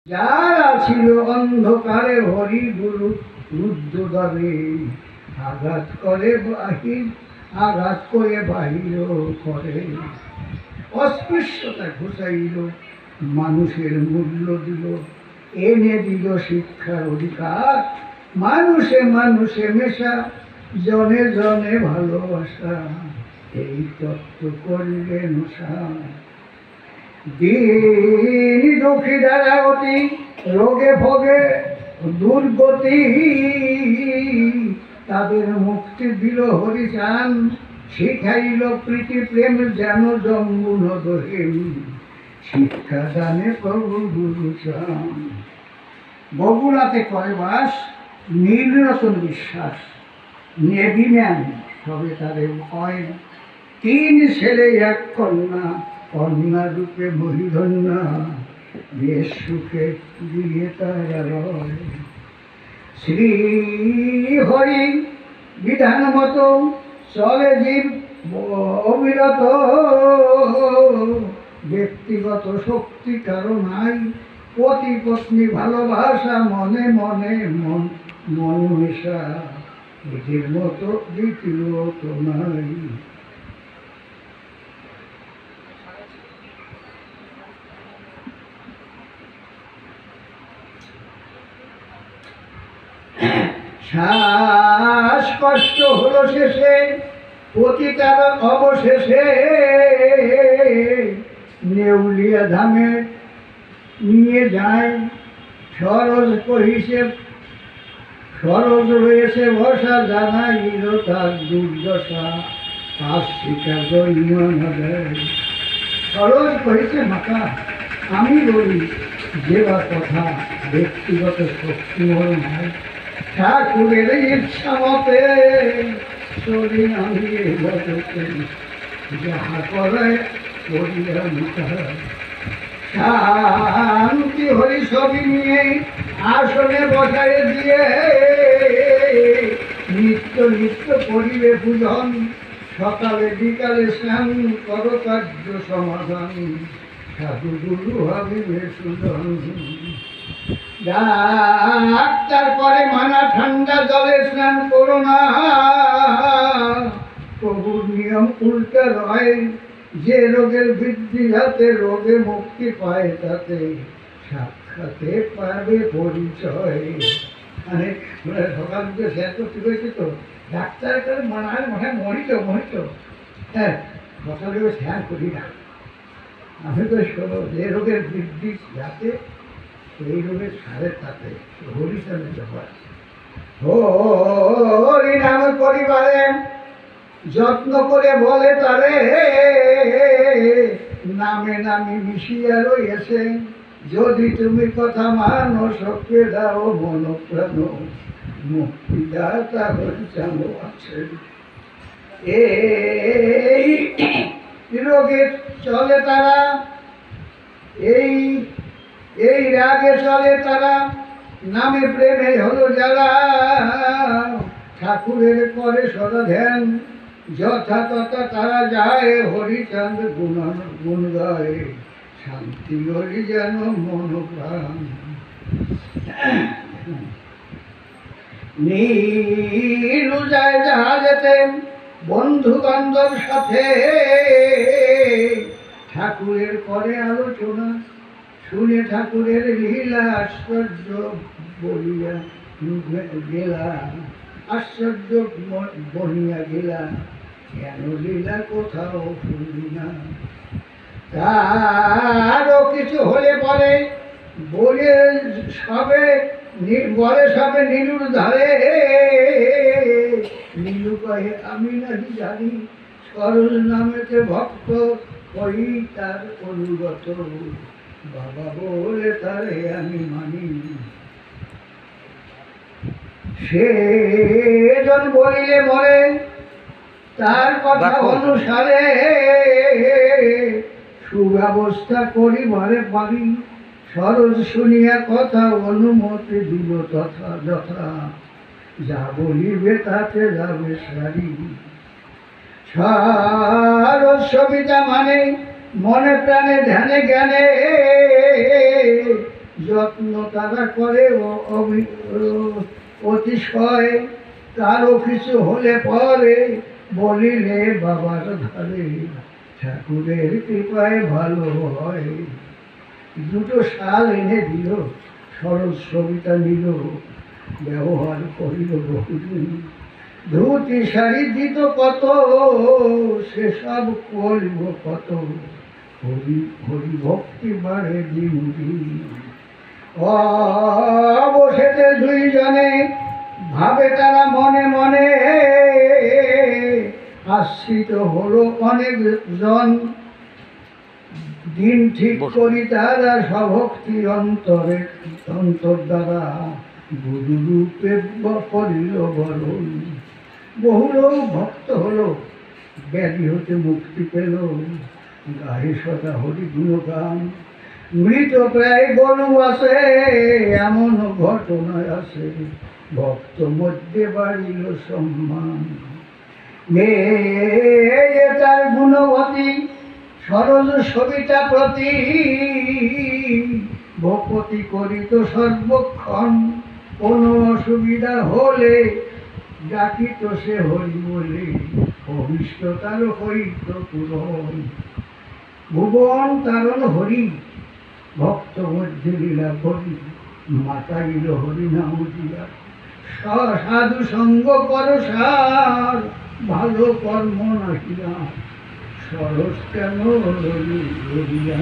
যারা ছিল অন্ধকারে হরি গুরু রুদ্রদাবে আঘাত করে বাহির করে অস্পৃশ্যতা ঘুষাইল, মানুষের মূল্য দিল, এনে দিল শিক্ষার অধিকার। মানুষে মানুষে মেশা, জনে জনে ভালোবাসা, এই তত্ত্ব করলে নশা। দিন দুঃখী দ্বারা অতি রোগে ভোগে দুর্গতি, তাদের মুক্তি দিল হরিচান, শিখাইল প্রীতি প্রেম যেন জম্বু নদহেম, শিক্ষা দানে প্রভু গুরুচান। বগুড়াতে করে বাস নীলরতন বিশ্বাস, নেভি ম্যান সবে তাদের ভয়, 3 ছেলে 1 কন্যা, কন্যা রূপে মহিধন্যা, বেশ সুখে দিয়ে তারা রয়। শ্রী হরি বিধান মতো চলে জীব অবিরত, ব্যক্তিগত শক্তি কারো নাই, পতি পত্নী ভালোবাসা মনে মনে মন মেশা, এদের মতো দ্বিতীয় তো নাই। শ্বাসকষ্ট হলো শেষে, পতিতার অবশেষে, নেউলিয়া ধামে নিয়ে যায় সরজ কহিসে, সরজ রয়েছে বসা, জানাইল তার দুর্দশা, তার শিকার দৈন্য দেয়। সরজ কহিছে মাতা, আমি বলি যেবা কথা, ব্যক্তিগত শক্তি ওর নাই, ঠাকুরের ইচ্ছা মতে চলি আমি জগতে, যাহা করে করিয়া নিতাই। শান্তি হরি ছবি নিয়ে আসনে বসায় দিয়ে, নিত্য নিত্য করিবে পূজন, সকালে বিকালে স্নান কর কার্য সমাধান, সাধু গুরু হবিবে সুজন। ডাক্তার করে মানা ঠান্ডা জলে স্নান করো না, প্রভুর নিয়ম উল্টা রয়, যে রোগের বৃদ্ধি হাতে রোগে মুক্তি পায়, তাতে সাক্ষাতে পাবে পরিচয়। মানে সকাল থেকে শেয়ার করতে হয়েছে তো, ডাক্তার করে মানার মনে মরিত, হ্যাঁ সকালে শেয়ার করি না। আমি তো শোনো, যে রোগের বৃদ্ধি যাতে এই রোগের সারের তাতে হরিচাঁদের ব্যাপার। হরি নাম পরিবারে যত্ন করে বলে তারে, নামে নামে মিশিয়া রয়েছে, যদি তুমি কথা মানো সকে দাও মন প্রাণ, মুক্তিদাতা হরিচাঁদ আছে। এই রোগে চলে তারা, এই রাগে চলে তারা, নামে প্রেমে হলো যারা, ঠাকুরের করে সদা ধ্যান, যথা তথা তারা যায়, হরিচাঁদ গুণ গায়, শান্তি হরি যেন মন প্রাণ। নীলু যায় জাহাজেতে বন্ধু বান্ধব সাথে, ঠাকুরের করে আলোচনা, শুনে ঠাকুরের লীলা আশ্চর্য বলিয়া গেলা, আশ্চর্য বলিয়া গেলা, কেন লীলা কোথাও শুনি না। তারও কিছু হলে পরে বলে সবে নীলুর ধারে, নীলু কহে আমি নাকি জানি, সরল নামেতে ভক্ত কই তার অনুগত, বাবা বলে তারে আমি মানি। সেজন বলিলে মরে তার কথা অনুসারে, সুব্যবস্থা করি ঘরে পারি, সরজ শুনিয়া কথা অনুমতি দিব তথা যথা, যা বলিবে তাতে যাবে সারি। সরজ সবিতা মানে মনে প্রাণে ধ্যানে জ্ঞানে, যত্ন তারা করে অতিশয়, কারো কিছু হলে পরে বলিলে বাবার ধারে ঠাকুরের কৃপায় ভালো হয়। দুটো শাল এনে দিল, সরল সবিতা নিল, ব্যবহার করিল বহুদিন। ধুতি শাড়ি দিত কত, সেসব করব কত, হরি হরি ভক্তি বাড়ে দিন দিন। বসেতে দুইজনে ভাবে তারা মনে মনে, আশ্রিত হলো অনেক জন। দিন ঠিক করি তারা স্বভক্তি অন্তর দ্বারা গুরুরূপে করিল বরণ। বহু লোক ভক্ত হলো, ব্যাধি হতে মুক্তি পেল, গায়ে সদা হরি গুণগান। মৃত প্রায় গরু আছে, এমন ঘটনায় আছে, ভক্ত মধ্যে বাড়িল সম্মান। মেয়ে তার গুণবতী, সরল সবিতা প্রতি, ভক্তি করিত সর্বক্ষণ। কোনো অসুবিধা হলে ডাকিত সে হরি বলে, অভিষ্ট তার হইত পূরণ। ভুবন তারণ হরি, ভক্ত মধ্যে লীলা করি, মাতাইল হরি নাম দিয়া। সাধু সঙ্গ কর সার, ভালো কর্ম নাহিয়া, সরস কেন হরি হরিয়া।